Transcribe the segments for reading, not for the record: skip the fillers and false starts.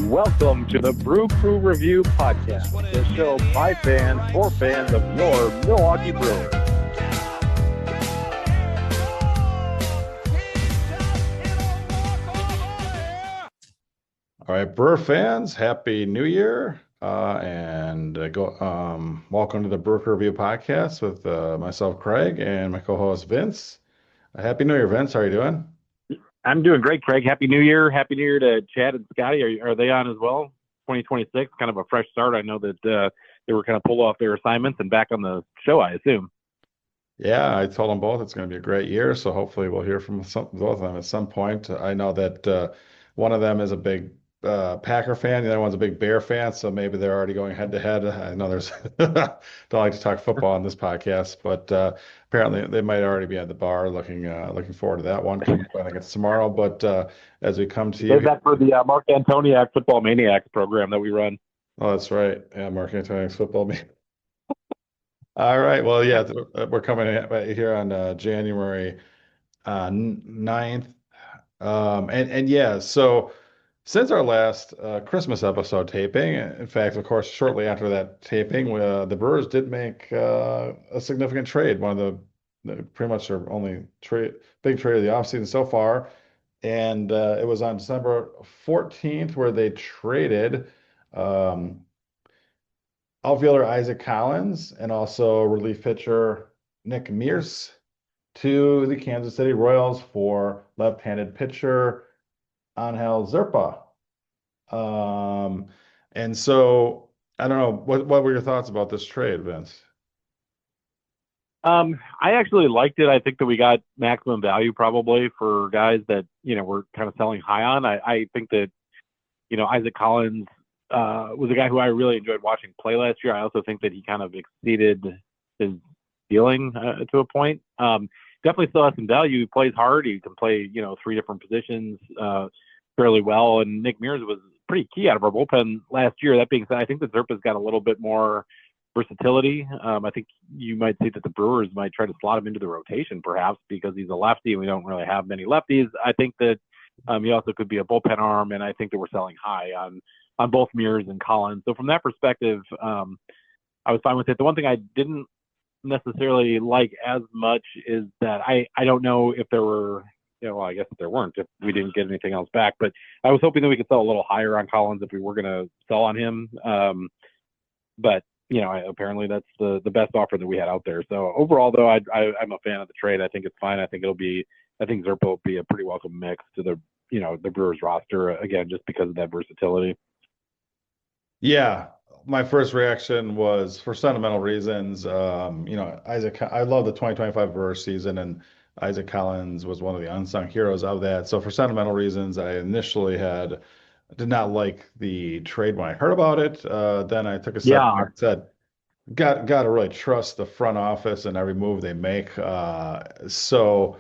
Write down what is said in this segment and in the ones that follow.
Welcome to the Brew Crew Review Podcast, the show by fans for fans of your Milwaukee Brewers. All right, Brewer fans, Happy New Year, welcome to the Brew Crew Review Podcast with myself, Craig, and my co-host, Vince. Happy New Year, Vince. How are you doing? I'm doing great, Craig. Happy New Year. Happy New Year to Chad and Scotty. Are they on as well? 2026, kind of a fresh start. I know that they were kind of pulled off their assignments and back on the show, I assume. Yeah, I told them both it's going to be a great year, so hopefully we'll hear from both of them at some point. I know that one of them is a big Packer fan, the other one's a big Bear fan, so maybe they're already going head to head. I know there's don't like to talk football on this podcast, but apparently they might already be at the bar looking forward to that one. I think it's tomorrow, but as we come to you, Save that for the Mark Antoniak Football Maniacs program that we run. Oh, that's right. Yeah, Mark Antoniak's football man. All right. Well, yeah, we're coming here on January 9th. And yeah, so since our last Christmas episode taping, in fact, of course, shortly after that taping, the Brewers did make a significant trade, one of pretty much their only big trade of the offseason so far. And it was on December 14th where they traded outfielder Isaac Collins and also relief pitcher Nick Mears to the Kansas City Royals for left-handed pitcher Angel Zerpa. And so I don't know, what were your thoughts about this trade, Vince? I actually liked it. I think that we got maximum value probably for guys that, we're kind of selling high on. I think that, Isaac Collins was a guy who I really enjoyed watching play last year. I also think that he kind of exceeded his ceiling to a point. Definitely still has some value. He plays hard. He can play, three different positions fairly well. And Nick Mears was pretty key out of our bullpen last year. That being said, I think that Zerpa's got a little bit more versatility. I think you might see that the Brewers might try to slot him into the rotation perhaps because he's a lefty and we don't really have many lefties. I think that he also could be a bullpen arm, and I think that we're selling high on both Mears and Collins. So from that perspective, I was fine with it. The one thing I didn't necessarily like as much is that I don't know if there were, well, I guess if there weren't, if we didn't get anything else back, but I was hoping that we could sell a little higher on Collins if we were going to sell on him. But apparently that's the best offer that we had out there. So overall, though, I'm a fan of the trade. I think it's fine. I think Zerpa will be a pretty welcome mix to the Brewers roster, again, just because of that versatility. Yeah, my first reaction was for sentimental reasons. Isaac, I love the 2025 Brewers season, and Isaac Collins was one of the unsung heroes of that. So for sentimental reasons, I initially did not like the trade when I heard about it. Then I took a step back and said, got to really trust the front office and every move they make. So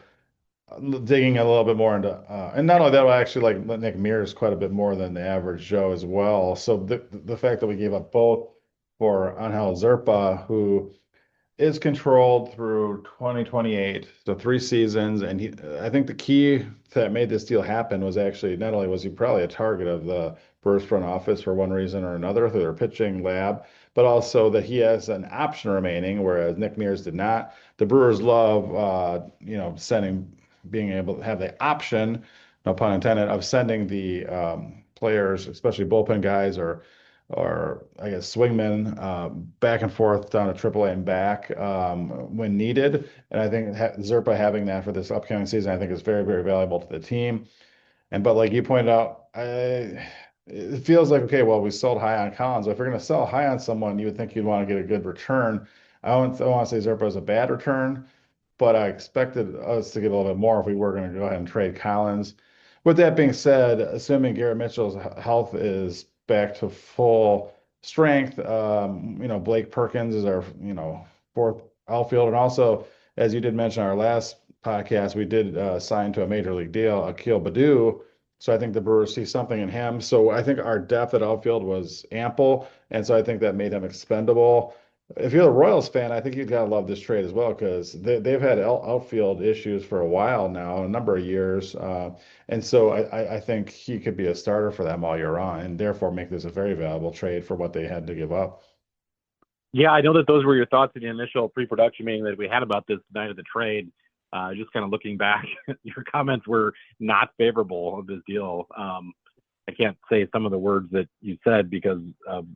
digging a little bit more into, and not only that, I actually like Nick Mears quite a bit more than the average Joe as well. So the fact that we gave up both for Angel Zerpa, who is controlled through 2028, so 3 seasons, and I think the key that made this deal happen was actually not only was he probably a target of the Brewers front office for one reason or another through their pitching lab, but also that he has an option remaining, whereas Nick Mears did not. The Brewers love, being able to have the option, no pun intended, of sending the players, especially bullpen guys or I guess swingmen, back and forth down to AAA and back when needed. And I think Zerpa having that for this upcoming season, I think is very, very valuable to the team. But like you pointed out, it feels like, okay, well, we sold high on Collins. But if you're going to sell high on someone, you would think you'd want to get a good return. I don't want to say Zerpa is a bad return, but I expected us to get a little bit more if we were going to go ahead and trade Collins. With that being said, assuming Garrett Mitchell's health is back to full strength, Blake Perkins is our, fourth outfielder. And also, as you did mention in our last podcast, we did sign to a major league deal, Akil Baddoo. So I think the Brewers see something in him. So I think our depth at outfield was ample. And so I think that made him expendable. if you're a Royals fan, I think you've got to love this trade as well because they've had outfield issues for a while now, a number of years. And so I think he could be a starter for them all year round and therefore make this a very valuable trade for what they had to give up. Yeah, I know that those were your thoughts in the initial pre-production meeting that we had about this night of the trade. Just kind of looking back, your comments were not favorable of this deal. I can't say some of the words that you said because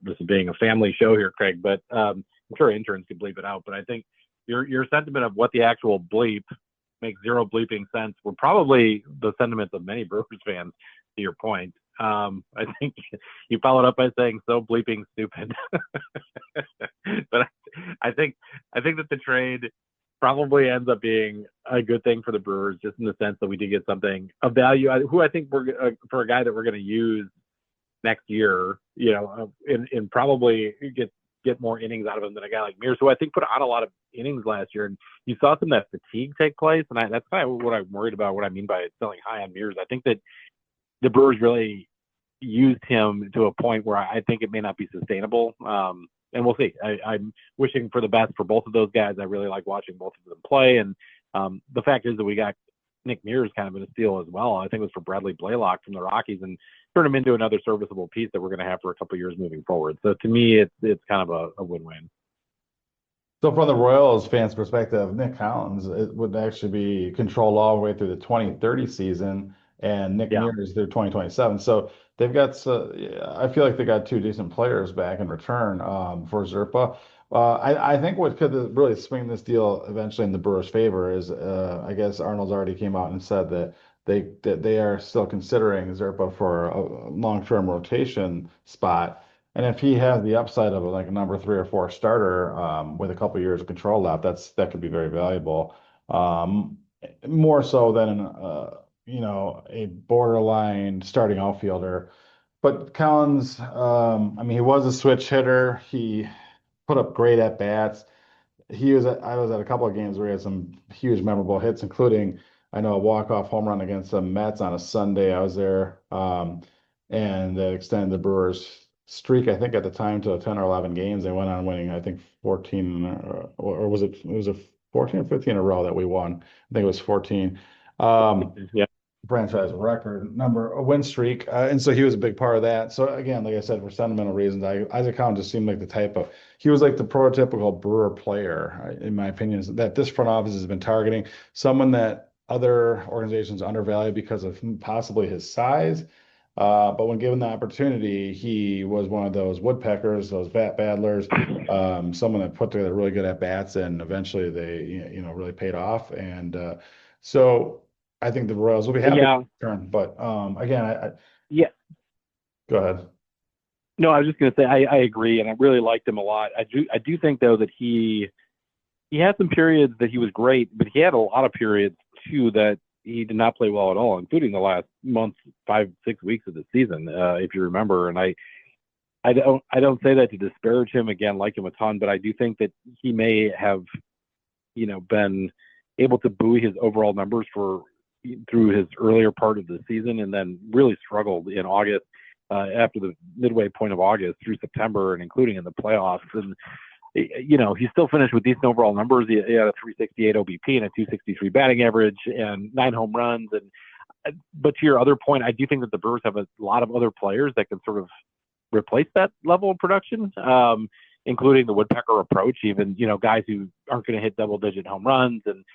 this is being a family show here, Craig, but I'm sure interns can bleep it out. But I think your sentiment of what the actual bleep makes zero bleeping sense were probably the sentiments of many Brewers fans, to your point. I think you followed up by saying so bleeping stupid. But I think that the trade probably ends up being a good thing for the Brewers, just in the sense that we did get something of value. Who I think we're for a guy that we're going to use next year, and probably get more innings out of him than a guy like Mears, who I think put on a lot of innings last year. And you saw some of that fatigue take place, and that's kind of what I'm worried about. What I mean by selling high on Mears, I think that the Brewers really used him to a point where I think it may not be sustainable. And we'll see. I'm wishing for the best for both of those guys. I really like watching both of them play. And the fact is that we got Nick Mears kind of in a steal as well. I think it was for Bradley Blaylock from the Rockies, and turned him into another serviceable piece that we're going to have for a couple of years moving forward. So to me, it's kind of a win-win. So from the Royals fans' perspective, Nick Collins it would actually be controlled all the way through the 2030 season, and Nick Yeah. Mears through 2027. So they've got, yeah, I feel like they got two decent players back in return for Zerpa. I think what could really swing this deal eventually in the Brewers' favor is, I guess Arnold's already came out and said that they are still considering Zerpa for a long-term rotation spot. And if he has the upside of like a number three or four starter with a couple of years of control left, that could be very valuable. Um, More so than a borderline starting outfielder. But Collins, I mean, he was a switch hitter. He put up great at bats. I was at a couple of games where he had some huge memorable hits, including I know a walk-off home run against the Mets on a Sunday. I was there, and that extended the Brewers streak. I think at the time to 10 or 11 games. They went on winning, I think 14, or was it was a 14 or 15 in a row that we won. I think it was 14. Um, Yeah. Franchise record number a win streak, and so he was a big part of that. So again, like I said, for sentimental reasons, Isaac Collins just seemed like the type of he was like the prototypical Brewer player, in my opinion, that this front office has been targeting someone that other organizations undervalue because of possibly his size. But when given the opportunity, he was one of those woodpeckers, those bat battlers, someone that put together really good at bats, and eventually they, really paid off. And so I think the Royals will be happy to Yeah. return. But again, Yeah. go ahead. No, I was just going to say I agree, and I really liked him a lot. I do think though that he had some periods that he was great, but he had a lot of periods too that he did not play well at all, including the last month, 5, 6 weeks of the season, if you remember. And I don't say that to disparage him. Again, like him a ton, but I do think that he may have been able to buoy his overall numbers for through his earlier part of the season, and then really struggled in August, after the midway point of August through September, and including in the playoffs. And he still finished with decent overall numbers. He had a 368 OBP and a 263 batting average and 9 home runs. But to your other point, I do think that the Brewers have a lot of other players that can sort of replace that level of production, including the woodpecker approach. Even guys who aren't going to hit double-digit home runs. And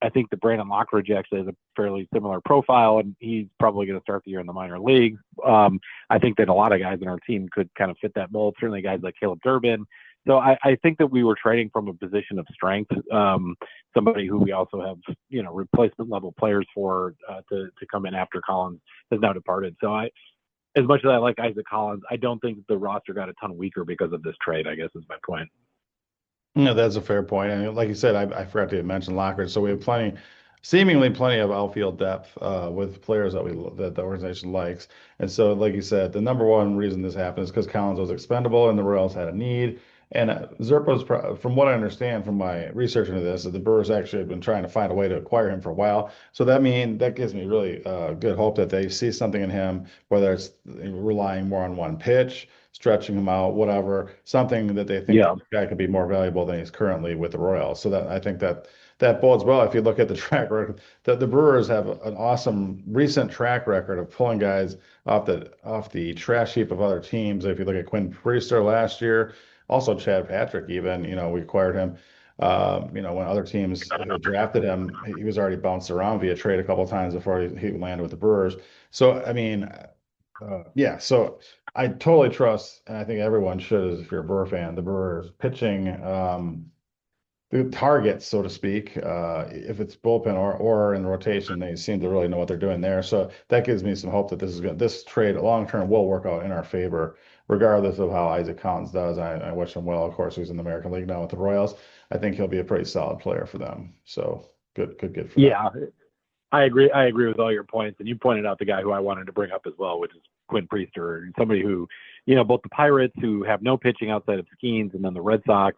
I think that Brandon Lockridge actually has a fairly similar profile, and he's probably going to start the year in the minor leagues. I think that a lot of guys in our team could kind of fit that mold, certainly guys like Caleb Durbin. So I think that we were trading from a position of strength, somebody who we also have, replacement level players for to come in after Collins has now departed. So as much as I like Isaac Collins, I don't think the roster got a ton weaker because of this trade, I guess is my point. Yeah, that's a fair point. And like you said, I forgot to mention Lockridge. So we have seemingly plenty of outfield depth with players that the organization likes. And so, like you said, the number one reason this happened is because Collins was expendable and the Royals had a need. And Zerpa's, from what I understand from my research into this, is the Brewers actually have been trying to find a way to acquire him for a while. So that gives me really good hope that they see something in him, whether it's relying more on one pitch, stretching him out, whatever, something that they think that Yeah. the guy could be more valuable than he's currently with the Royals. So that I think that bodes well. If you look at the track record, the Brewers have an awesome recent track record of pulling guys off the trash heap of other teams. If you look at Quinn Priester last year, also Chad Patrick, even, we acquired him. When other teams had drafted him, he was already bounced around via trade a couple of times before he landed with the Brewers. So, I mean, yeah, so I totally trust, and I think everyone should, if you're a Brewer fan, the Brewers pitching, the targets, so to speak. If it's bullpen or in the rotation, they seem to really know what they're doing there. So that gives me some hope that this trade long term will work out in our favor, regardless of how Isaac Collins does. I wish him well. Of course, he's in the American League now with the Royals. I think he'll be a pretty solid player for them. So good for them. Yeah, I agree. I agree with all your points, and you pointed out the guy who I wanted to bring up as well, which is Quinn Priester, somebody who, both the Pirates, who have no pitching outside of Skeens, and then the Red Sox,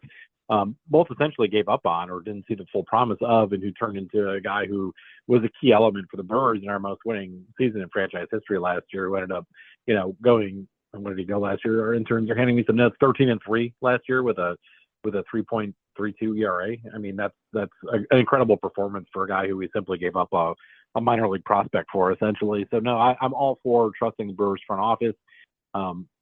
both essentially gave up on or didn't see the full promise of, and who turned into a guy who was a key element for the Brewers in our most winning season in franchise history last year. Who ended up, going. Where did he go last year? Our interns are handing me some notes. 13-3 last year with a 3.32 ERA. I mean, that's an incredible performance for a guy who we simply gave up a minor league prospect for, essentially. So no, I'm all for trusting the Brewers front office.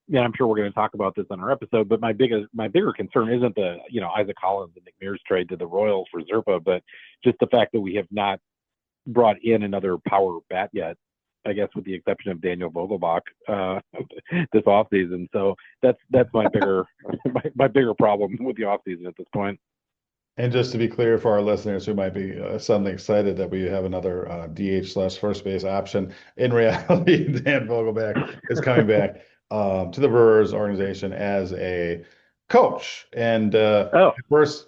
Yeah, I'm sure we're going to talk about this on our episode, but my bigger concern isn't the Isaac Collins and Nick Mears trade to the Royals for Zerpa, but just the fact that we have not brought in another power bat yet. I guess with the exception of Daniel Vogelbach this offseason. So that's my bigger my bigger problem with the offseason at this point. And just to be clear for our listeners who might be suddenly excited that we have another DH/ first base option, in reality, Dan Vogelback is coming back to the Brewers organization as a coach. And Oh,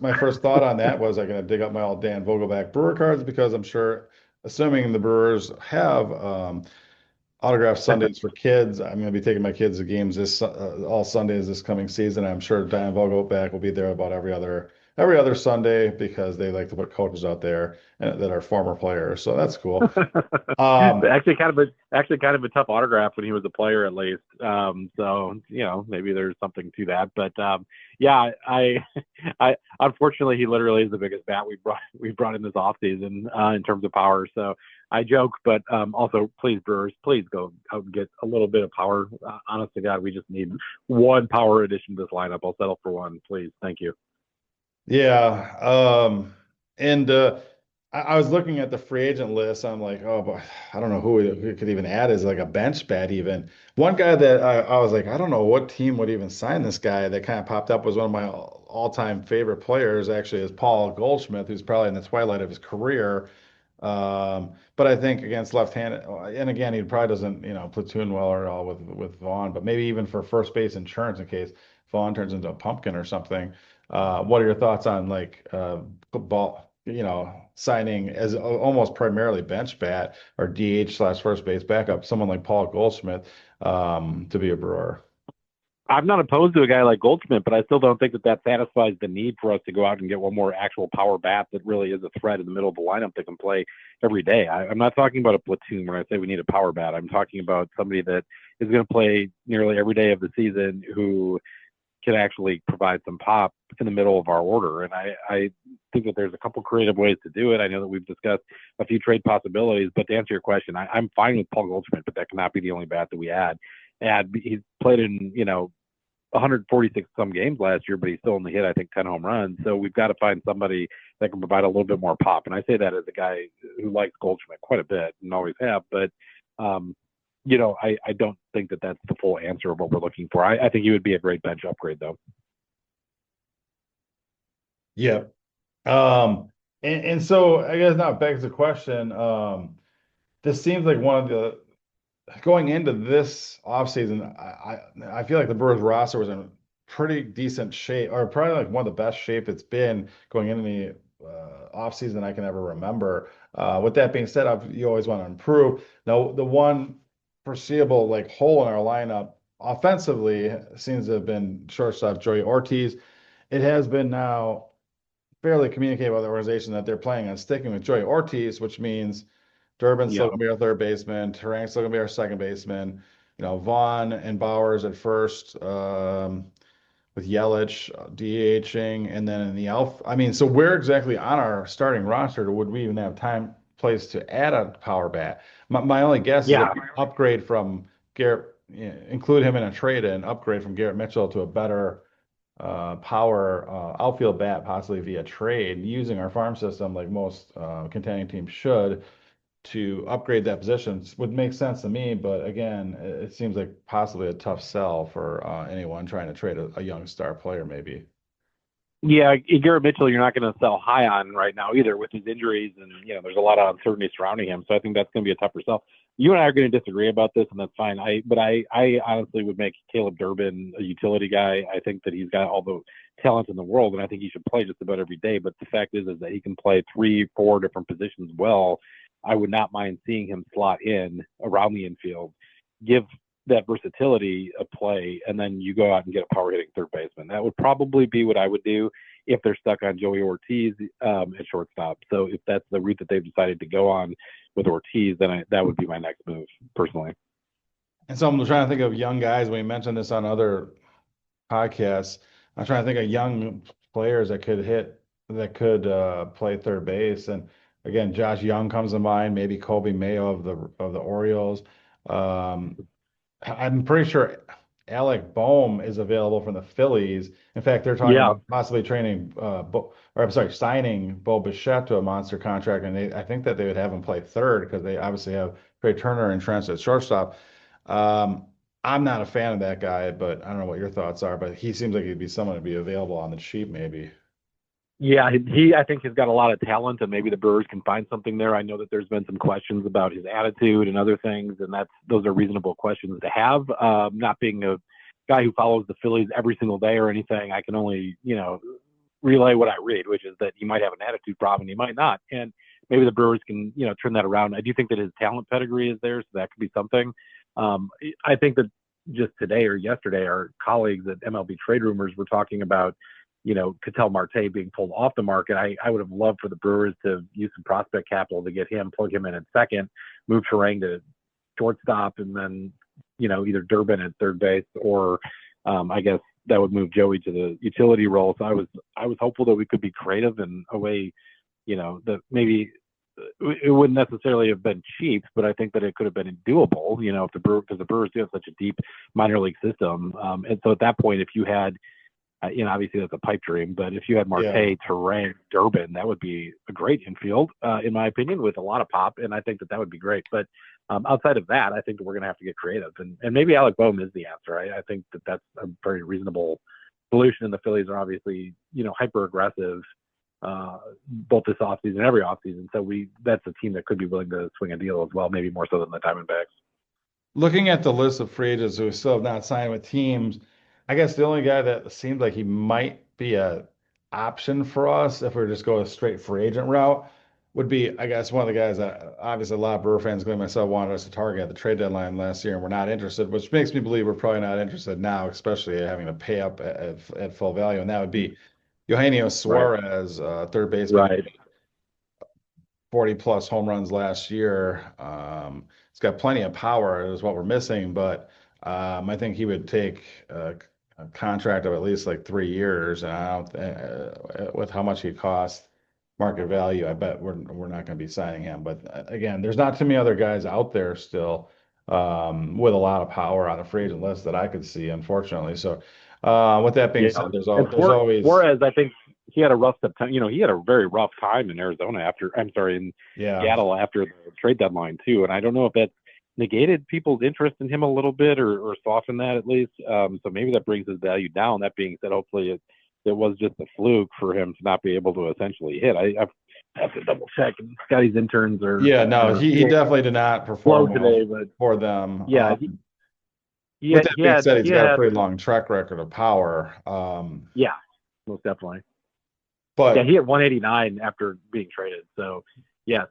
my first thought on that was I'm going to dig up my old Dan Vogelback Brewer cards because I'm sure, assuming the Brewers have autograph Sundays for kids. I'm going to be taking my kids to games all Sundays this coming season. I'm sure Diane Vogelback will be there about every other Sunday because they like to put coaches out there that are former players. So that's cool. actually, kind of a tough autograph when he was a player, at least. So maybe there's something to that. But yeah, I unfortunately he literally is the biggest bat we brought in this offseason in terms of power. So I joke, but also please Brewers, please go out and get a little bit of power. Honest to God, we just need one power addition to this lineup. I'll settle for one, please. Thank you. Yeah. And I was looking at the free agent list. I'm like, oh, but I don't know who could even add as like a bench bat even. One guy that I was like, I don't know what team would even sign this guy that kind of popped up was one of my all-time favorite players, actually, is Paul Goldschmidt, who's probably in the twilight of his career. But I think against left-handed, and again, he probably doesn't, platoon well at all with Vaughn, but maybe even for first base insurance in case Vaughn turns into a pumpkin or something. What are your thoughts on like ball, signing as almost primarily bench bat or DH/ first base backup, someone like Paul Goldschmidt, to be a Brewer? I'm not opposed to a guy like Goldschmidt, but I still don't think that satisfies the need for us to go out and get one more actual power bat that really is a threat in the middle of the lineup that can play every day. I'm not talking about a platoon when I say we need a power bat. I'm talking about somebody that is going to play nearly every day of the season who can actually provide some pop in the middle of our order. And I think that there's a couple creative ways to do it. I know that we've discussed a few trade possibilities, but to answer your question, I'm fine with Paul Goldschmidt, but that cannot be the only bat that we add. He's played in 146 some games last year, but he still only hit I think 10 home runs. So we've got to find somebody that can provide a little bit more pop. And I say that as a guy who likes Goldschmidt quite a bit and always have. But I don't think that that's the full answer of what we're looking for. I think he would be a great bench upgrade, though. Yeah. And so I guess now it begs the question. This seems like one of the going into this offseason, I feel like the Brewers roster was in pretty decent shape, or probably like one of the best shape it's been going into the offseason I can ever remember. With that being said, you always want to improve. Now, the one foreseeable hole in our lineup offensively seems to have been shortstop Joey Ortiz. it has been now fairly communicated by the organization that they're planning on sticking with Joey Ortiz, which means Durbin's still Yeah. gonna be our third baseman, Terang's still gonna be our second baseman, Vaughn and Bowers at first, with Yelich DHing, and then in the I mean, so where exactly on our starting roster would we even have time, place to add a power bat? My only guess is if Yeah. we upgrade from Garrett, include him in a trade and upgrade from Garrett Mitchell to a better power outfield bat, possibly via trade, using our farm system like most contending teams should to upgrade that position would make sense to me. But again, it seems like possibly a tough sell for anyone trying to trade a young star player, maybe. Yeah, Garrett Mitchell, you're not going to sell high on right now either with his injuries, and there's a lot of uncertainty surrounding him. So I think that's going to be a tougher sell. You and I are going to disagree about this, and that's fine. I honestly would make Caleb Durbin a utility guy. I think that he's got all the talent in the world, and I think he should play just about every day. But the fact is that he can play 3, 4 different positions well. I would not mind seeing him slot in around the infield, give that versatility a play, and then you go out and get a power hitting third baseman. That would probably be what I would do if they're stuck on Joey Ortiz at shortstop. So if that's the route that they've decided to go on with Ortiz, then that would be my next move personally. And so I'm trying to think of young guys. We mentioned this on other podcasts. I'm trying to think of young players that could play third base. And again, Josh Young comes to mind, maybe Colby Mayo of the Orioles. Um, I'm pretty sure Alec Boehm is available from the Phillies. In fact, they're talking Yeah. about possibly signing Bo Bichette to a monster contract, and I think that they would have him play third because they obviously have Trey Turner entrenched at shortstop. Um, I'm not a fan of that guy, but I don't know what your thoughts are. But he seems like he'd be someone to be available on the cheap, maybe. Yeah, he I think has got a lot of talent, and maybe the Brewers can find something there. I know that there's been some questions about his attitude and other things, and those are reasonable questions to have. Not being a guy who follows the Phillies every single day or anything, I can only relay what I read, which is that he might have an attitude problem, he might not, and maybe the Brewers can turn that around. I do think that his talent pedigree is there, so that could be something. I think that just today or yesterday, our colleagues at MLB Trade Rumors were talking about Ketel Marte being pulled off the market. I would have loved for the Brewers to use some prospect capital to get him, plug him in at second, move Terang to shortstop, and then, either Durbin at third base, or I guess that would move Joey to the utility role. So I was hopeful that we could be creative in a way, that maybe it wouldn't necessarily have been cheap, but I think that it could have been doable, if because the Brewers do have such a deep minor league system. And so at that point, if you had, obviously that's a pipe dream, but if you had Marte, Yeah. Terang, Durbin, that would be a great infield, in my opinion, with a lot of pop, and I think that would be great. But outside of that, I think that we're going to have to get creative, and maybe Alec Boehm is the answer. I think that that's a very reasonable solution, and the Phillies are obviously, hyper aggressive, both this offseason and every offseason. So that's a team that could be willing to swing a deal as well, maybe more so than the Diamondbacks. Looking at the list of free agents who still have not signed with teams, I guess the only guy that seems like he might be a option for us if we were just go a straight free agent route would be, I guess, one of the guys that obviously a lot of Brewer fans, including myself, wanted us to target at the trade deadline last year, and we're not interested, which makes me believe we're probably not interested now, especially having to pay up at full value, and that would be Eugenio Right. Suarez, third baseman, Right. 40 plus home runs last year. He's got plenty of power, is what we're missing, but I think he would take a contract of at least like 3 years. And I don't, with how much he costs market value, I bet we're not going to be signing him. But again, there's not too many other guys out there still with a lot of power on the free agent list that I could see, unfortunately. So with that being said, Yeah. And there's always, Suarez, I think he had a rough September. He had a very rough time in Arizona in yeah. Seattle after the trade deadline too. And I don't know if that negated people's interest in him a little bit, or softened that at least. So maybe that brings his value down. That being said, hopefully it was just a fluke for him to not be able to essentially hit. I have to double check. And Scotty's interns Yeah, no, are he definitely did not slow perform well today, but for them. yeah, With that being said, he's he got a had pretty long track record of power. yeah, most definitely. Yeah, But he had 189 after being traded. So, yes.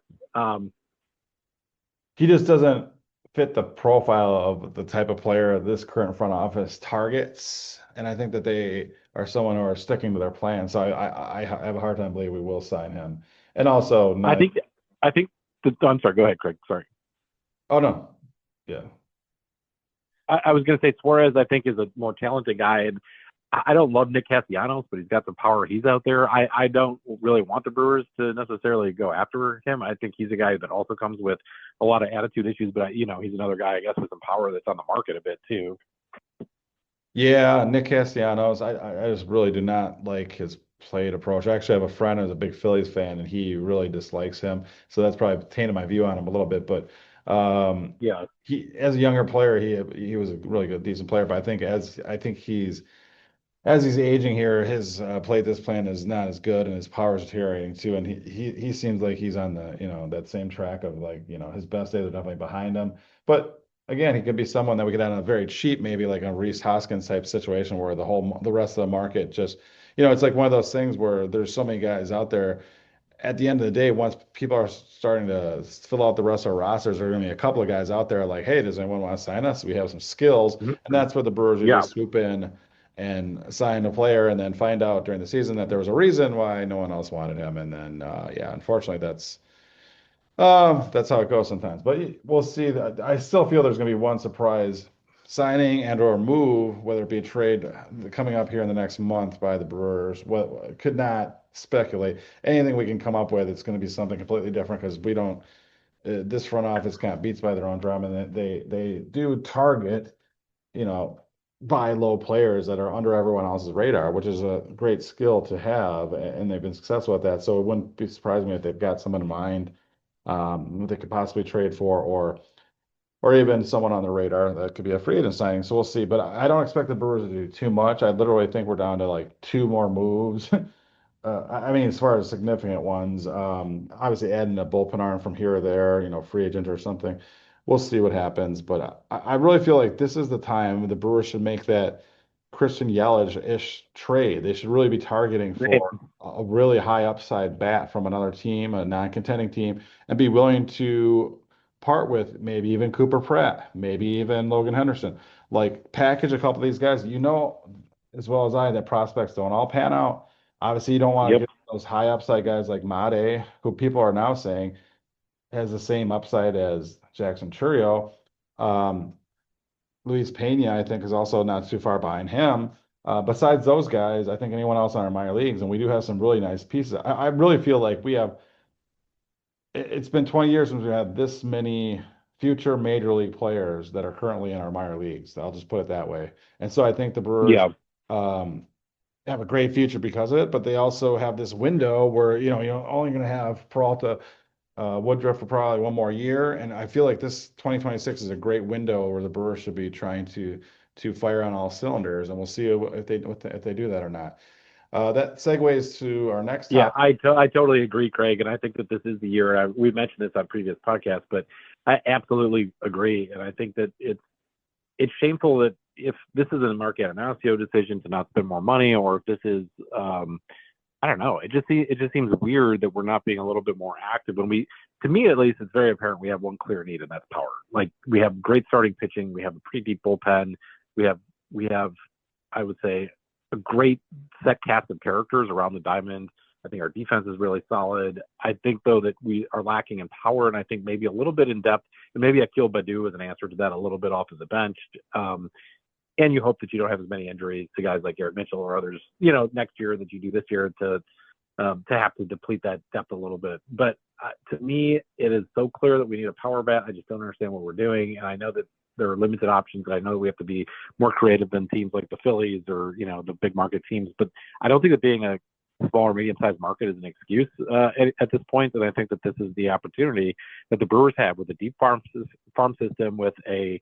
he just doesn't fit the profile of the type of player this current front office targets. And I think that they are someone who are sticking to their plan. So I have a hard time believing we will sign him. And also, I no, think I'm sorry. Go ahead, Craig. Sorry. oh no, yeah, I was going to say Suarez. I think is a more talented guy, and I don't love Nick Castellanos, but he's got some power. He's out there. I don't really want the Brewers to necessarily go after him. I think he's a guy that also comes with a lot of attitude issues, but he's another guy, I guess, with some power that's on the market a bit too. yeah. Nick Castellanos, I just really do not like his plate approach. I actually have a friend who's a big Phillies fan, and he really dislikes him. So that's probably tainted my view on him a little bit. But Yeah. he, as a younger player, he was a really good, decent player. But I think as he's aging here, his plate this plan is not as good, and his power is deteriorating too. And he seems like he's on the that same track of like his best days are definitely behind him. But again, he could be someone that we could add on a very cheap, maybe like a Reese Hoskins type situation where the rest of the market just it's like one of those things where there's so many guys out there at the end of the day, once people are starting to fill out the rest of our rosters, there are going to be a couple of guys out there like, hey, does anyone want to sign us? We have some skills. And Mhm. that's where the Brewers usually Yeah. swoop in and sign a player and then find out during the season that there was a reason why no one else wanted him. And then, yeah, unfortunately, that's how it goes sometimes. But we'll see. I still feel there's going to be one surprise signing and or move, whether it be a trade coming up here in the next month by the Brewers. What could not speculate. Anything we can come up with, it's going to be something completely different because we don't. This front office kind of beats by their own drum, and they do target, you know, buy low players that are under everyone else's radar, which is a great skill to have, and they've been successful at that. So it wouldn't be surprising me if they've got someone in mind they could possibly trade for, or even someone on the radar that could be a free agent signing. So we'll see. But I don't expect the Brewers to do too much. I literally think we're down to like two more moves. I mean, as far as significant ones, obviously adding a bullpen arm from here or there, free agent or something. We'll see what happens. But I really feel like this is the time the Brewers should make that Christian Yelich-ish trade. They should really be targeting for a really high upside bat from another team, a non-contending team, and be willing to part with maybe even Cooper Pratt, maybe even Logan Henderson. Like package a couple of these guys. You know as well as I that prospects don't all pan out. Obviously, you don't want to Yep. get those high upside guys like Made, who people are now saying has the same upside as Jackson Churio. Um, Luis Pena, I think, is also not too far behind him. Besides those guys, I think anyone else on our minor leagues, and we do have some really nice pieces. I really feel like it's been 20 years since we had this many future major league players that are currently in our minor leagues. I'll just put it that way. And so I think the Brewers Yeah. um, have a great future because of it, but they also have this window where, you're only going to have Peralta, Woodruff for probably one more year. And I feel like this 2026 is a great window where the Brewers should be trying to fire on all cylinders, and we'll see if they do that or not. That segues to our next Yeah, topic. I totally agree, Craig, and I think that this is the year. We mentioned this on previous podcasts, but I absolutely agree, and I think that it's shameful that if this is a Mark Attanasio decision to not spend more money, or if this is, I don't know, it just seems weird that we're not being a little bit more active. When to me at least, it's very apparent we have one clear need, and that's power. Like we have great starting pitching, we have a pretty deep bullpen, we have we have, I would say, a great set cast of characters around the diamond. I think our defense is really solid. I think though that we are lacking in power, and I think maybe a little bit in depth. And maybe Akil Badu is an answer to that a little bit off of the bench. And you hope that you don't have as many injuries to guys like Garrett Mitchell or others, next year that you do this year to have to deplete that depth a little bit. But to me, it is so clear that we need a power bat. I just don't understand what we're doing, and I know that there are limited options. And I know that we have to be more creative than teams like the Phillies or the big market teams. But I don't think that being a small or medium-sized market is an excuse at this point. And I think that this is the opportunity that the Brewers have with a deep farm system, with a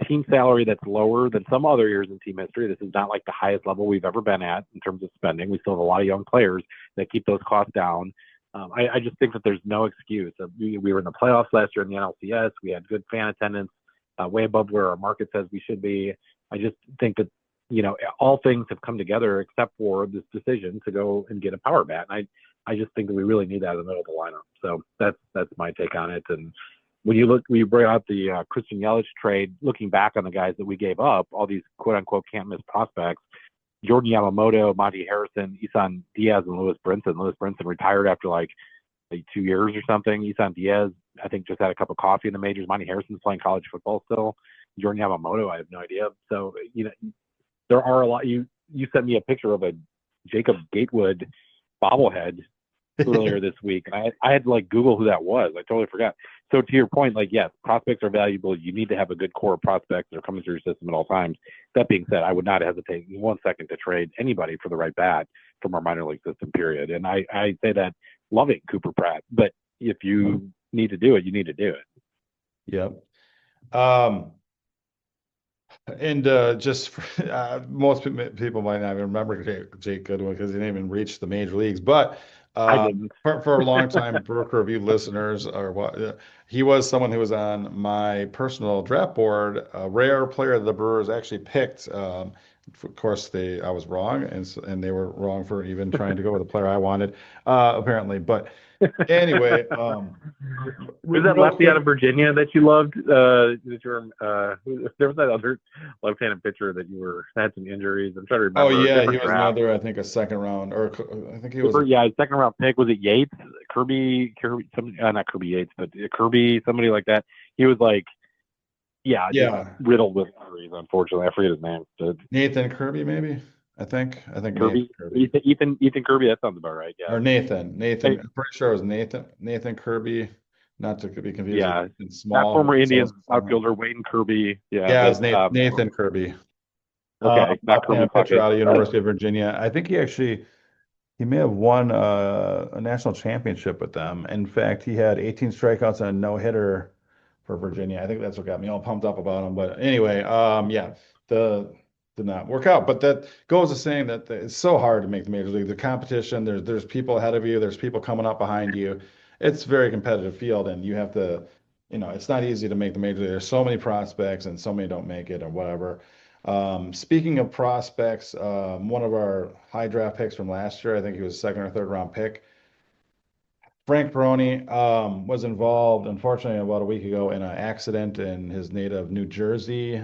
team salary that's lower than some other years in team history. This is not like the highest level we've ever been at in terms of spending. We still have a lot of young players that keep those costs down. I just think that there's no excuse. We were in the playoffs last year in the NLCS. We had good fan attendance, way above where our market says we should be. I just think that all things have come together except for this decision to go and get a power bat. And I just think that we really need that in the middle of the lineup. So that's my take on it. And when you bring out the Christian Yelich trade, looking back on the guys that we gave up, all these quote unquote can't miss prospects, Jordan Yamamoto, Monty Harrison, Isan Diaz, and Lewis Brinson. Lewis Brinson retired after like 2 years or something. Isan Diaz, I think, just had a cup of coffee in the majors. Monty Harrison's playing college football still. Jordan Yamamoto, I have no idea. So, there are a lot. You sent me a picture of a Jacob Gatewood bobblehead earlier this week, and I had to like Google who that was. I totally forgot. So to your point, like, yes, prospects are valuable. You need to have a good core of prospects that are coming through your system at all times. That being said, I would not hesitate in 1 second to trade anybody for the right bat from our minor league system, period. And I say that loving Cooper Pratt, but if you need to do it, you need to do it. Yep. And just for, most people might not even remember Jake Goodwin because he didn't even reach the major leagues. But I didn't. for a long time, Broker Review listeners or what, he was someone who was on my personal draft board. A rare player the Brewers actually picked. Of course, I was wrong, and they were wrong for even trying to go with the player I wanted, apparently. But anyway, Who's that real lefty quick. out of Virginia that you loved? There was that other left-handed pitcher that had some injuries. I'm trying to remember. Oh yeah, he was draft. another, I think, a second round, or I think he was. Second round pick. Was it Yates? Kirby, somebody, not Kirby Yates, but Kirby, somebody like that. He was like, just riddled with injuries. Unfortunately, I forget his name. But Nathan Kirby, maybe. I think Kirby, Nathan Kirby. Ethan Kirby. That sounds about right. Yeah. Or Nathan. Hey, I'm pretty sure it was Nathan Kirby. Not to be confused yeah. with Nathan Small. That former Indians outfielder Wayne Kirby. Yeah, it's Nathan Kirby. Okay, not Kirby pitcher Puckett. out of University of Virginia. I think he may have won a national championship with them. In fact, he had 18 strikeouts and a no-hitter for Virginia. I think that's what got me all pumped up about him. But anyway, did not work out. But that goes to saying that it's so hard to make the major league. The competition, there's people ahead of you, there's people coming up behind you. It's a very competitive field, and you have to, it's not easy to make the major league. There's so many prospects, and so many don't make it, or whatever. Speaking of prospects, one of our high draft picks from last year, I think he was second or third round pick, Frank Baroni, was involved, unfortunately, about a week ago in an accident in his native New Jersey.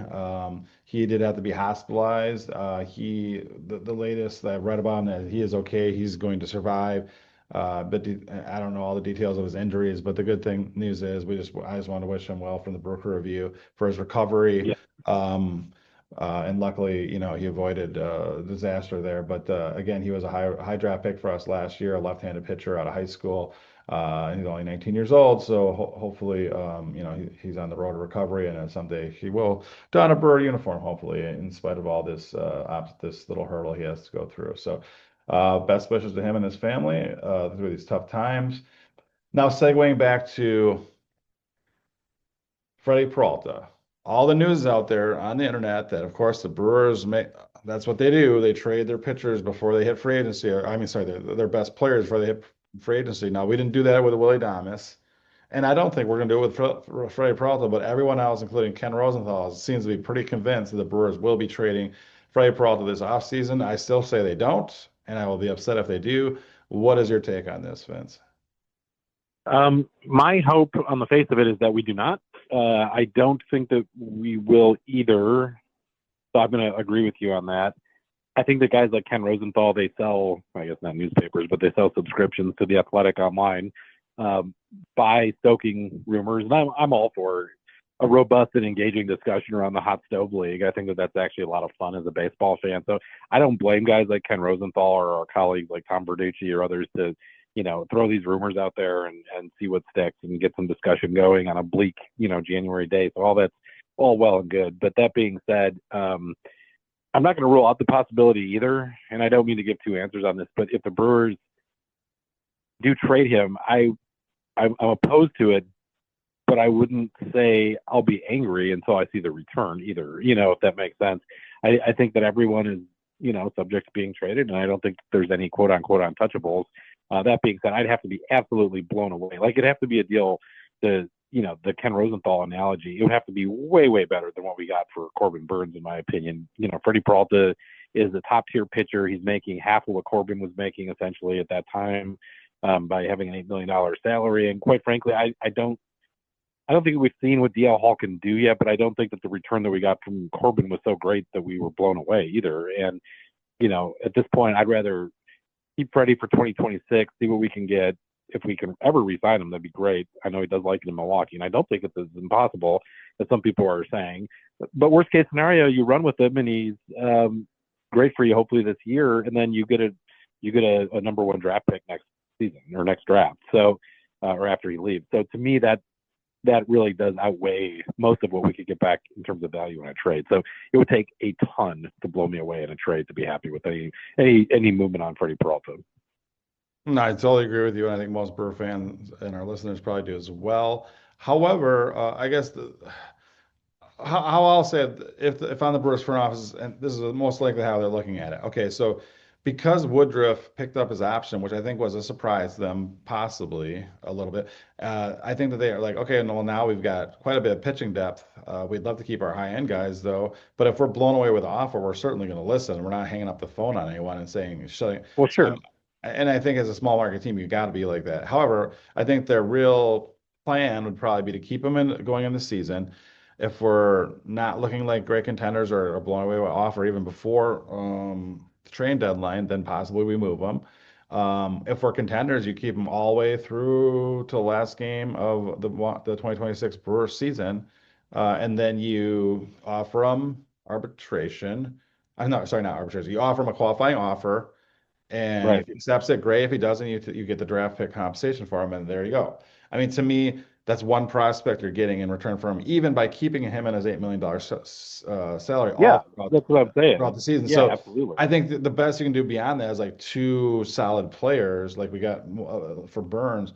He did have to be hospitalized. The latest that I read about him, that he is okay. He's going to survive. But I don't know all the details of his injuries. But the good news is I just want to wish him well from the Broker Review for his recovery. Yeah. And luckily, he avoided disaster there. But again, he was a high draft pick for us last year, a left-handed pitcher out of high school. He's only 19 years old, so hopefully, he's on the road to recovery, and someday he will don a Brewer uniform, hopefully, in spite of all this little hurdle he has to go through. So, best wishes to him and his family through these tough times. Now, segueing back to Freddie Peralta. All the news out there on the internet that, of course, the Brewers that's what they do. They trade their pitchers before they hit free agency. Their best players before they hit free agency. Now, we didn't do that with Willie Adames, and I don't think we're going to do it with Freddie Peralta, but everyone else, including Ken Rosenthal, seems to be pretty convinced that the Brewers will be trading Freddie Peralta this offseason. I still say they don't, and I will be upset if they do. What is your take on this, Vince? My hope on the face of it is that we do not. I don't think that we will either. So I'm going to agree with you on that. I think that guys like Ken Rosenthal, they sell, I guess not newspapers, but they sell subscriptions to The Athletic online by stoking rumors. And I'm all for a robust and engaging discussion around the hot stove league. I think that that's actually a lot of fun as a baseball fan. So I don't blame guys like Ken Rosenthal or our colleagues like Tom Verducci or others to throw these rumors out there and see what sticks and get some discussion going on a bleak, January day. So all that's all well and good. But that being said, I'm not going to rule out the possibility either. And I don't mean to give two answers on this, but if the Brewers do trade him, I'm opposed to it, but I wouldn't say I'll be angry until I see the return either, if that makes sense. I think that everyone is, subject to being traded, and I don't think there's any quote unquote untouchables. That being said, I'd have to be absolutely blown away. Like, it'd have to be a deal the Ken Rosenthal analogy. It would have to be way, way better than what we got for Corbin Burns, in my opinion. Freddie Peralta is a top tier pitcher. He's making half of what Corbin was making essentially at that time by having an $8 million salary. And quite frankly, I don't I don't think we've seen what DL Hall can do yet, but I don't think that the return that we got from Corbin was so great that we were blown away either. And at this point, I'd rather keep ready for 2026, see what we can get. If we can ever re-sign him, that'd be great. I know he does like it in Milwaukee, and I don't think it's as impossible as some people are saying. But worst case scenario, you run with him, and he's great for you hopefully this year, and then you get a number one draft pick next season or next draft. So or after he leaves. So to me, that really does outweigh most of what we could get back in terms of value in a trade. So it would take a ton to blow me away in a trade to be happy with any movement on Freddie Peralta. No, I totally agree with you, and I think most Brewer fans and our listeners probably do as well. However, I guess how I'll say it, if I'm the Brewers front office, and this is most likely how they're looking at it. Okay, so because Woodruff picked up his option, which I think was a surprise to them, possibly a little bit, I think that they are like, okay, well, now we've got quite a bit of pitching depth. We'd love to keep our high-end guys, though, but if we're blown away with the offer, we're certainly going to listen. We're not hanging up the phone on anyone and saying, shutting. Well, So sure. and I think as a small market team, you got to be like that. However, I think their real plan would probably be to keep them in going in the season if we're not looking like great contenders or blowing away with offer even before the trade deadline, then possibly we move them. If we're contenders, you keep them all the way through to the last game of the 2026 Brewers season, and then you offer them arbitration. I'm not sorry, not arbitration. You offer them a qualifying offer, and Right. if he accepts it, great. If he doesn't, you get the draft pick compensation for him, and there you go. I mean, to me, that's one prospect you're getting in return for him, even by keeping him in his $8 million salary Yeah, all that's what I'm throughout saying. the season. Yeah, So absolutely. I think the best you can do beyond that is like two solid players, like we got for Burns.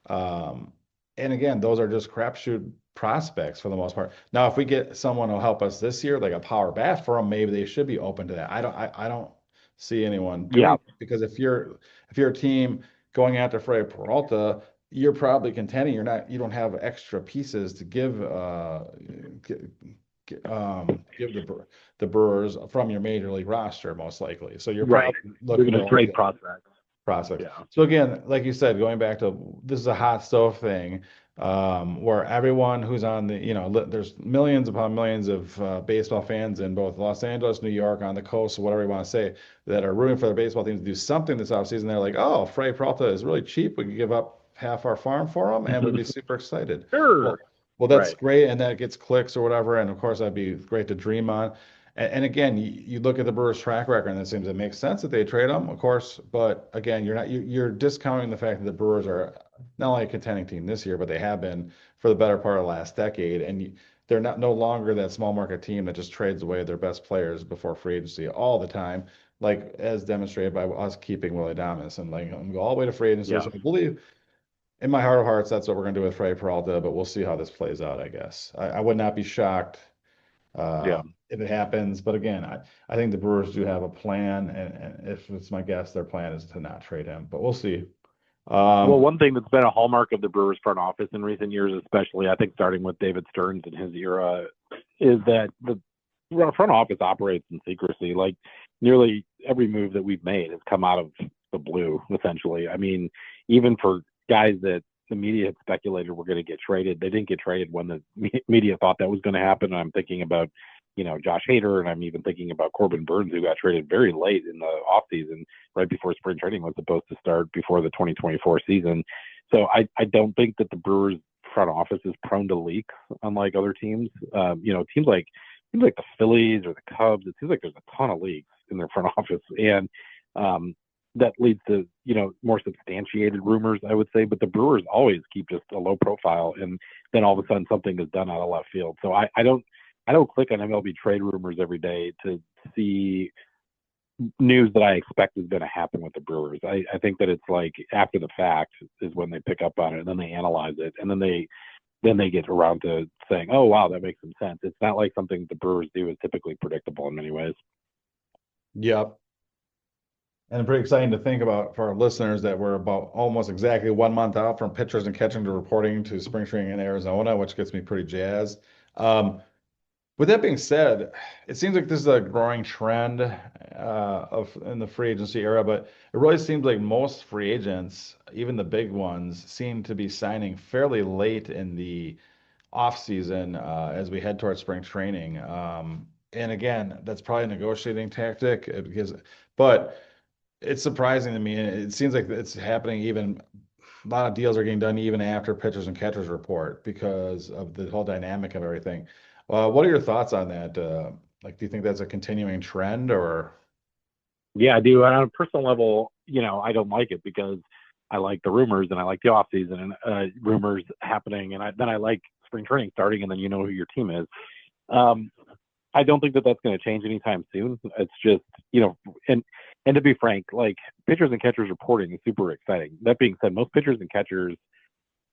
Um, and again, those are just crapshoot prospects for the most part. Now, if we get someone who'll help us this year, like a power bat for them, maybe they should be open to that. I don't see anyone doing Yeah. it because if you're a team going after Freddie Peralta, you're probably contending. You don't have extra pieces to give the Brewers from your major league roster most likely. So you're Right. probably They're looking going to to only trade get prospects. prospects. Yeah. So again, like you said, going back to this is a hot stove thing, where everyone who's on there's millions upon millions of baseball fans in both Los Angeles, New York, on the coast, whatever you want to say, that are rooting for their baseball teams to do something this offseason. They're like, oh, Freddie Peralta is really cheap. We can give up half our farm for him, and we'd be super excited. Sure. Well, that's Right. great, and that gets clicks or whatever, and of course that'd be great to dream on. And again, you look at the Brewers' track record, and it seems it makes sense that they trade them, of course. But again, you're discounting the fact that the Brewers are not only a contending team this year, but they have been for the better part of the last decade, and they're not no longer that small market team that just trades away their best players before free agency all the time, like as demonstrated by us keeping Willie Adames and letting him go all the way to free agency. Yeah. So I believe in my heart of hearts, that's what we're going to do with Freddie Peralta, but we'll see how this plays out, I guess. I would not be shocked Yeah. if it happens. But again, I think the Brewers do have a plan, and if it's my guess, their plan is to not trade him, but we'll see. Well, Um, one thing that's been a hallmark of the Brewers front office in recent years, especially I think starting with David Stearns in his era, is that the front office operates in secrecy. Like nearly every move that we've made has come out of the blue, essentially. I mean, even for guys that the media had speculated were going to get traded, they didn't get traded when the media thought that was going to happen. And I'm thinking about, Josh Hader, and I'm even thinking about Corbin Burns, who got traded very late in the offseason, right before spring training was supposed to start before the 2024 season. So I don't think that the Brewers front office is prone to leaks, unlike other teams. Teams like the Phillies or the Cubs, it seems like there's a ton of leaks in their front office, and that leads to more substantiated rumors, I would say. But the Brewers always keep just a low profile, and then all of a sudden something is done out of left field. So I don't click on MLB trade rumors every day to see news that I expect is going to happen with the Brewers. I think that it's like after the fact is when they pick up on it, and then they analyze it, and then they get around to saying, "Oh, wow, that makes some sense." It's not like something the Brewers do is typically predictable in many ways. yep. And pretty exciting to think about for our listeners that we're about almost exactly 1 month out from pitchers and catching to reporting to spring training in Arizona, which gets me pretty jazzed. Um, With that being said, it seems like this is a growing trend of in the free agency era, but it really seems like most free agents, even the big ones, seem to be signing fairly late in the off season as we head towards spring training. And again, that's probably a negotiating tactic because, but it's surprising to me. And it seems like it's happening even a lot of deals are getting done even after pitchers and catchers report because of the whole dynamic of everything. What are your thoughts on that? Like, do you think that's a continuing trend or? Yeah, I do. And on a personal level, I don't like it because I like the rumors and I like the off season and rumors happening, and then I like spring training starting, and then you know who your team is. Um, I don't think that that's going to change anytime soon. It's just, and to be frank, like pitchers and catchers reporting is super exciting. That being said, most pitchers and catchers,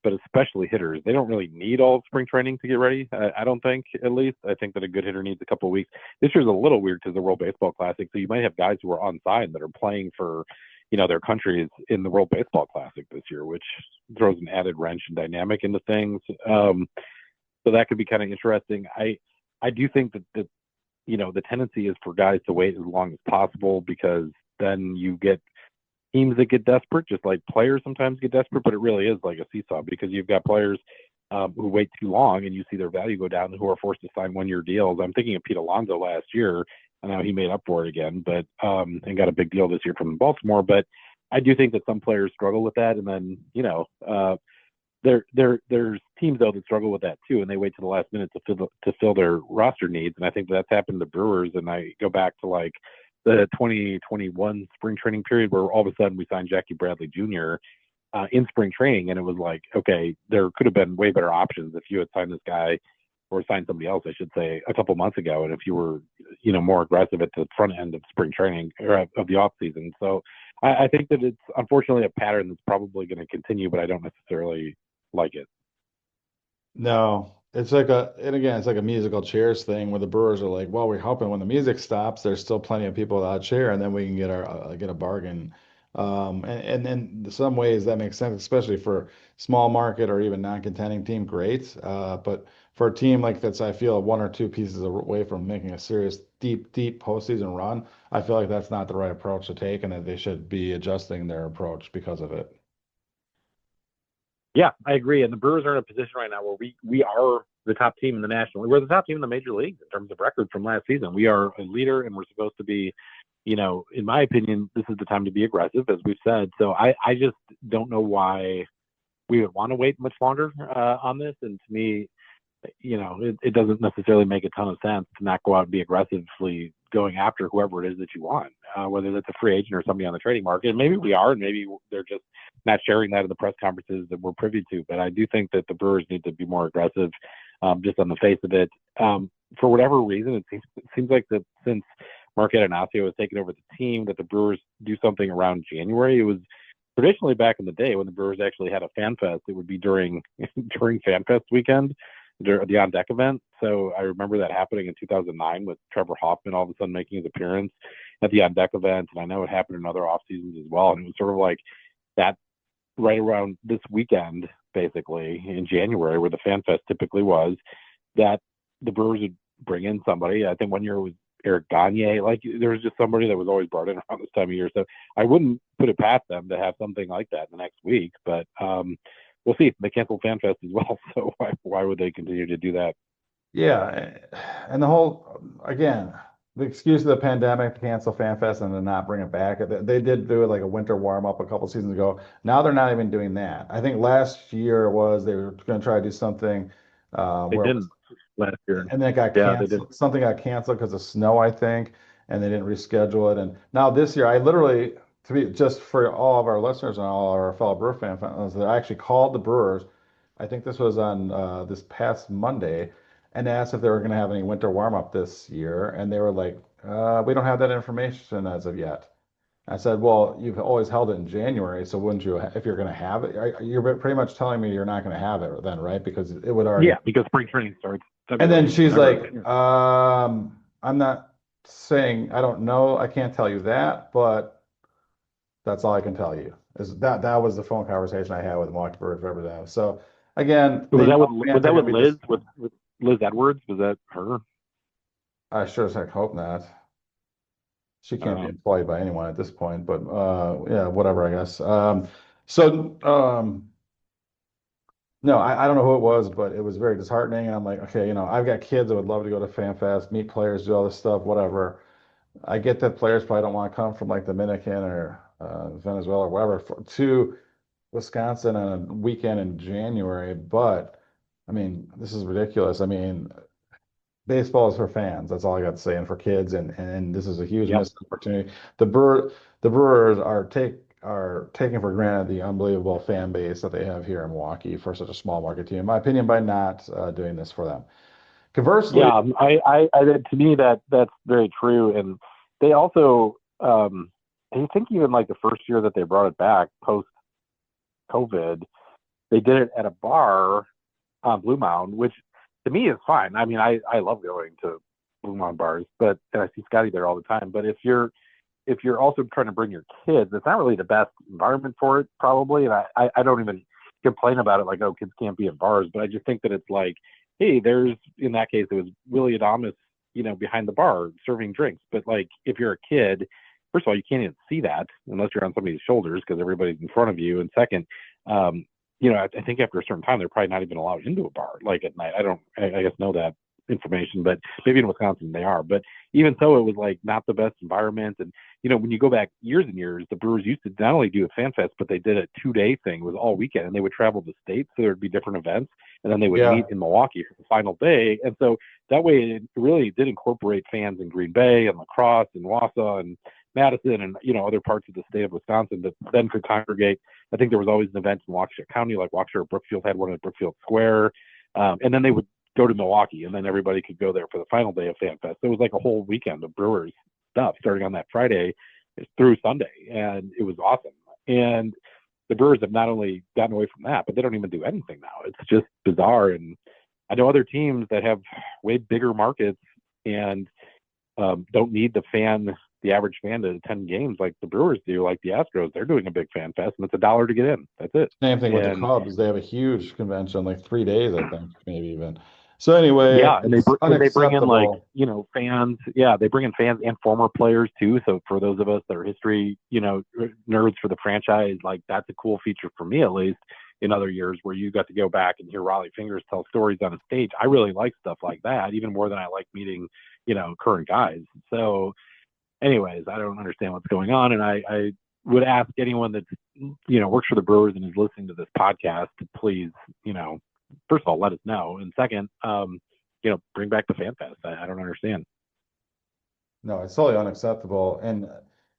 but especially hitters, they don't really need all of spring training to get ready. I don't think, at least. I think that a good hitter needs a couple of weeks. This year's a little weird because the World Baseball Classic, so you might have guys who are on side that are playing for, their countries in the World Baseball Classic this year, which throws an added wrench and dynamic into things. So that could be kind of interesting. I do think that the tendency is for guys to wait as long as possible because then you get teams that get desperate, just like players sometimes get desperate, but it really is like a seesaw because you've got players who wait too long and you see their value go down and who are forced to sign 1-year deals. I'm thinking of Pete Alonso last year. I know he made up for it again, but and got a big deal this year from Baltimore. But I do think that some players struggle with that, and then there's teams though that struggle with that too, and they wait to the last minute to fill their roster needs. And I think that's happened to Brewers. And I go back to like the 2021 spring training period where all of a sudden we signed Jackie Bradley Jr. In spring training, and it was like, okay, there could have been way better options if you had signed this guy or signed somebody else, I should say, a couple months ago, and if you were, more aggressive at the front end of spring training or of the off season. So I think that it's unfortunately a pattern that's probably going to continue, but I don't necessarily like it. No, it's like and again, it's like a musical chairs thing where the Brewers are like, well, we're hoping when the music stops, there's still plenty of people without a chair, and then we can get a bargain. And in some ways that makes sense, especially for small market or even non-contending team, great. But for a team like that's, I feel one or two pieces away from making a serious deep postseason run, I feel like that's not the right approach to take, and that they should be adjusting their approach because of it. Yeah, I agree. And the Brewers are in a position right now where we are the top team in the National League. We're the top team in the major leagues in terms of record from last season. We are a leader, and we're supposed to be, in my opinion, this is the time to be aggressive, as we've said. So I just don't know why we would want to wait much longer on this. And to me, it doesn't necessarily make a ton of sense to not go out and be aggressively going after whoever it is that you want, whether that's a free agent or somebody on the trading market. And maybe we are, and maybe they're just not sharing that in the press conferences that we're privy to. But I do think that the Brewers need to be more aggressive, just on the face of it. For whatever reason, it seems like that since Mark Adonasio has taken over the team, that the Brewers do something around January. It was traditionally back in the day when the Brewers actually had a fan fest. It would be during fan fest weekend, the on deck event. So I remember that happening in 2009 with Trevor Hoffman all of a sudden making his appearance at the on deck event. And I know it happened in other off seasons as well. And it was sort of like that right around this weekend, basically in January, where the fan fest typically was, that the Brewers would bring in somebody. I think one year it was Eric Gagne. Like there was just somebody that was always brought in around this time of year. So I wouldn't put it past them to have something like that in the next week. But we'll see. They canceled FanFest as well, so why would they continue to do that? Yeah, and the whole again, the excuse of the pandemic to cancel FanFest and to not bring it back. They did do it like a winter warm up a couple seasons ago. Now they're not even doing that. I think last year was they were going to try to do something They where it was, didn't last year. and then it got Yeah, they didn't. canceled. Something got canceled because of snow, I think, and they didn't reschedule it. And now this year, I literally, to be just for all of our listeners and all our fellow Brewer fans, I actually called the Brewers. I think this was on this past Monday, and asked if they were going to have any winter warm up this year, and they were like, "We don't have that information as of yet." I said, "Well, you've always held it in January, so wouldn't you, if you're going to have it? You're pretty much telling me you're not going to have it then, right? Because it would already." Yeah, because spring training starts And then February. she's Or, like, I'm not saying I don't know. I can't tell you that, but that's all I can tell you. Is that was the phone conversation I had with Mockingbird representative. So again, they know was fans are that going with to be Liz disappointed. with Liz Edwards? Was that her? I sure as heck hope not. She can't be Uh, employed by anyone at this point, but yeah, whatever, I guess. So No, I don't know who it was, but it was very disheartening. And I'm like, okay, I've got kids that would love to go to Fan Fest, meet players, do all this stuff, whatever. I get that players probably don't want to come from like Dominican or Venezuela or wherever to Wisconsin on a weekend in January, but I mean, this is ridiculous. I mean, baseball is for fans. That's all I got to say, and for kids, and this is a huge Yep. missed opportunity. The Brewers are taking for granted the unbelievable fan base that they have here in Milwaukee for such a small market team, in my opinion, by not doing this for them. Conversely, Yeah, to me that's very true. And they also, I think even like the first year that they brought it back post COVID, they did it at a bar on Blue Mound, which to me is fine. I mean, I love going to Blue Mound bars, but and I see Scotty there all the time. But if you're also trying to bring your kids, it's not really the best environment for it, probably. And I don't even complain about it like, oh, kids can't be in bars, but I just think that it's like, hey, there's in that case it was Willie Adamas, behind the bar serving drinks. But like if you're a kid, first of all, you can't even see that unless you're on somebody's shoulders because everybody's in front of you. And second, um, I think after a certain time they're probably not even allowed into a bar like at night. I guess know that information, but maybe in Wisconsin they are. But even so, it was like not the best environment. And when you go back years and years, the Brewers used to not only do a fan fest, but they did a 2-day thing. It was all weekend, and they would travel to states, so there'd be different events, and then they would yeah, meet in Milwaukee for the final day. And so that way, it really did incorporate fans in Green Bay and La Crosse and Wausau and Madison and other parts of the state of Wisconsin that then could congregate. I think there was always an event in Waukesha County, like Waukesha or Brookfield had one at Brookfield Square, and then they would go to Milwaukee, and then everybody could go there for the final day of Fan Fest. So it was like a whole weekend of Brewers stuff starting on that Friday through Sunday, and it was awesome. And the Brewers have not only gotten away from that, but they don't even do anything now. It's just bizarre. And I know other teams that have way bigger markets and don't need the average fan to attend games like the Brewers do, like the Astros. They're doing a big fan fest, and it's $1 to get in. That's it. same thing with the And Cubs. They have a huge convention, like 3 days, I think, maybe even. So anyway, yeah, and it's they bring in like unacceptable. fans. Yeah, they bring in fans and former players too. So for those of us that are history nerds for the franchise, like that's a cool feature for me at least. In other years where you got to go back and hear Raleigh Fingers tell stories on a stage, I really like stuff like that even more than I like meeting current guys. So, anyways, I don't understand what's going on, and I would ask anyone that works for the Brewers and is listening to this podcast to please first of all, let us know. And second, bring back the Fan Fest. I don't understand. No, it's totally unacceptable. And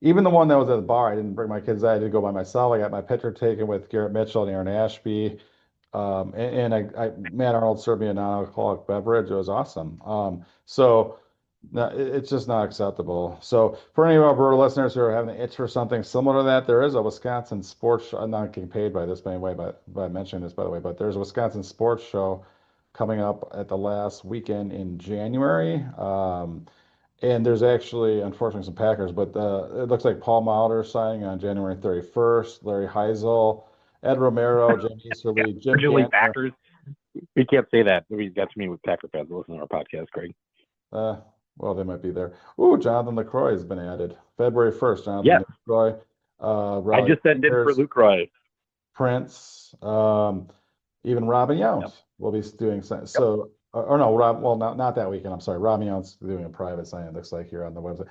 even the one that was at the bar, I didn't bring my kids. I did go by myself. I got my picture taken with Garrett Mitchell and Aaron Ashby. And Matt Arnold served me a non-alcoholic beverage. It was awesome. So no, it's just not acceptable. So for any of our Brewer listeners who are having an itch for something similar to that, there is a Wisconsin sports show. I'm not getting paid by this anyway, but by mentioning this, by the way, but there's a Wisconsin sports show coming up at the last weekend in January. And there's actually, unfortunately, some Packers, but it looks like Paul Molitor signing on January 31st, Larry Heisel, Ed Romero, Jim Yeah, Easterly, Jim originally Cantner. Packers. We can't say that. We got to meet with Packer fans. Listen to our podcast, Greg. Uh, well, they might be there. Ooh, Jonathan LaCroix has been added. February 1st, Jonathan Yes, LaCroix, I Raleigh just sent in for Fingers, Lucroy. Prince, even Robin Yep. Yount will be doing so. Yep. Or no, well, not that weekend. I'm sorry. Robin Yount's doing a private signing. It looks like here on the website.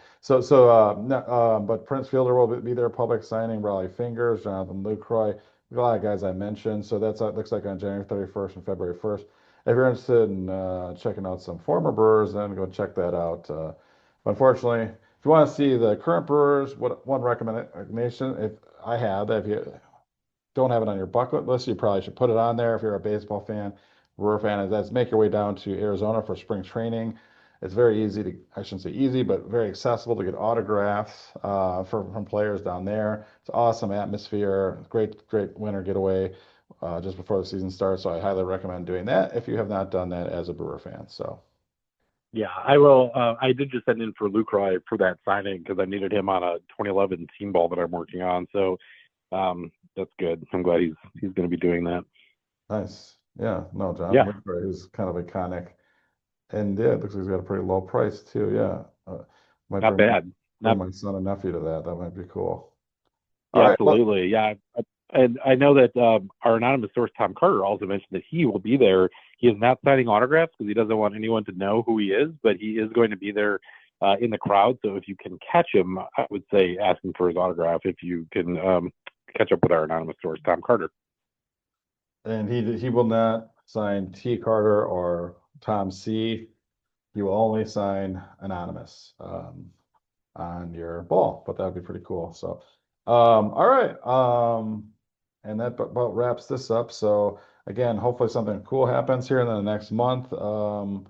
No, but Prince Fielder will be there, public signing. Raleigh Fingers, Jonathan Lucroy, a lot of guys I mentioned. So that's looks like on January 31st and February 1st. If you're interested in checking out some former Brewers, then go check that out. Unfortunately, if you want to see the current Brewers, what one recommendation if I have that if you don't have it on your bucket list, you probably should put it on there if you're a baseball fan, Brewer fan. Is that's make your way down to Arizona for spring training. It's very easy to, I shouldn't say easy, but very accessible to get autographs from players down there. It's awesome atmosphere, great winter getaway just before the season starts. So I highly recommend doing that if you have not done that as a Brewer fan. So Yeah, I will. I did just send in for Lucroy for that signing because I needed him on a 2011 team ball that I'm working on. So that's good. I'm glad he's going to be doing that. nice. Yeah, no, Jonathan Yeah, Lucroy is kind of iconic. And yeah, it looks like he's got a pretty low price too. Yeah. Might not bring bad. bring Not my son and nephew to that. That might be cool. All Yeah, right. Well, absolutely. Yeah, And I know that our anonymous source, Tom Carter, also mentioned that he will be there. He is not signing autographs because he doesn't want anyone to know who he is, but he is going to be there in the crowd. So if you can catch him, I would say ask him for his autograph if you can catch up with our anonymous source, Tom Carter. And he will not sign T. Carter or Tom C. He will only sign anonymous on your ball, but that would be pretty cool. So, all right. And that about wraps this up. So again, hopefully something cool happens here in the next month. And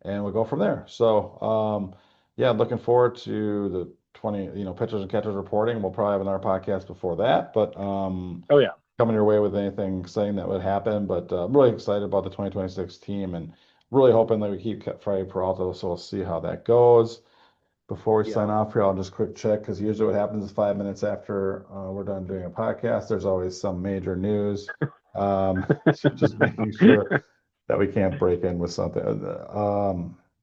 we'll go from there. So, yeah, looking forward to the 20, pitchers and catchers reporting. We'll probably have another podcast before that, but, Oh, yeah. coming your way with anything exciting that would happen. But I'm really excited about the 2026 team and really hoping that we keep Freddie Peralta. So we'll see how that goes. Before we sign off here, I'll just quick check because usually what happens is 5 minutes after we're done doing a podcast, there's always some major news. Just making sure that we can't break in with something.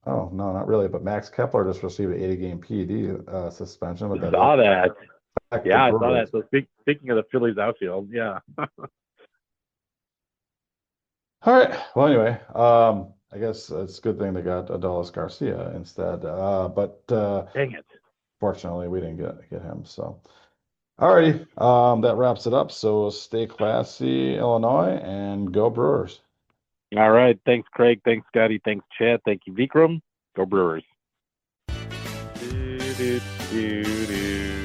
Oh, no, not really. But Max Kepler just received an 80-game PED suspension. With that Saw that. Yeah, I saw Brewers. that. So speaking of the Phillies outfield, yeah. All right. Well, anyway, I guess it's a good thing they got Adolis Garcia instead. But Dang it. fortunately, we didn't get him. So, all righty. That wraps it up. So stay classy, Illinois, and go Brewers. All right. Thanks, Craig. Thanks, Scotty. Thanks, Chad. Thank you, Vikram. Go Brewers. Do, do, do, do.